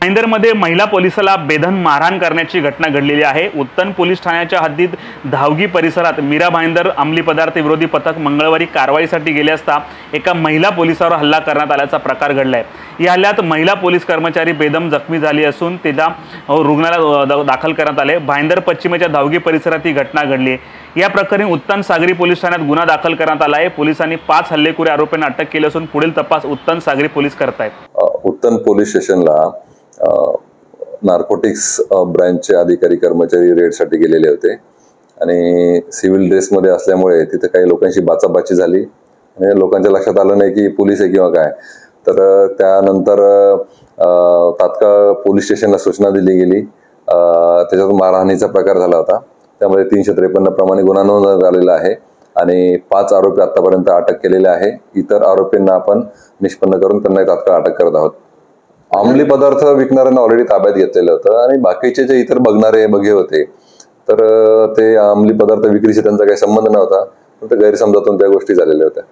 भाईंदरमध्ये महिला पोलिसाला बेधन मारहाण करण्याची घटना घडलेली आहे। उत्तन पोलीस ठाण्याच्या हद्दीत धावगी परिसरात मीरा भाईंदर अंमली पदार्थ विरोधी पथक मंगळवारी कारवाईसाठी गेले असता एका महिला पोलिसावर हल्ला करण्यात आल्याचा प्रकार घडलाय। या हल्ल्यात महिला पोलीस कर्मचारी बेदम जखमी झाली असून तिला रुग्णालयात दाखल करण्यात आले। भाईंदर पश्चिमेच्या धावगी परिसरात ही घटना घडली आहे। या प्रकरणी उत्तन सागरी पोलीस ठाण्यात गुन्हा दाखल करण्यात आला आहे। पोलिसांनी 5 हल्लेखोर आरोपींना अटक केली असून पुढील तपास उत्तन सागरी पोलीस करत आहेत। उत्तन पोलीस स्टेशनला नार्कोटिक्स ब्रांचचे अधिकारी कर्मचारी रेडसाठी गेलेले होते आणि सिव्हिल ड्रेसमध्ये असल्यामुळे तिथे काही लोकांशी बाचाबाची झाली आणि लोकांच्या लक्षात आलं नाही की पोलीस आहे किंवा काय। तर त्यानंतर तात्काळ पोलीस स्टेशनला सूचना दिली गेली। त्याच्यात मारहाणीचा प्रकार झाला होता। त्यामध्ये 353 प्रमाणे गुन्हा नोंदवण्यात आलेला आहे आणि 5 आरोपी आतापर्यंत अटक केलेले आहे। इतर आरोपींना आपण निष्पन्न करून त्यांना तात्काळ अटक करत आहोत। अंमली पदार्थ विकणाऱ्यांना ऑलरेडी ताब्यात घेतलेलं होतं आणि बाकीचे जे इतर बघे होते तर ते अंमली पदार्थ विक्रीशी त्यांचा काही संबंध नव्हता, फक्त गैरसमजातून त्या गोष्टी झालेल्या होत्या।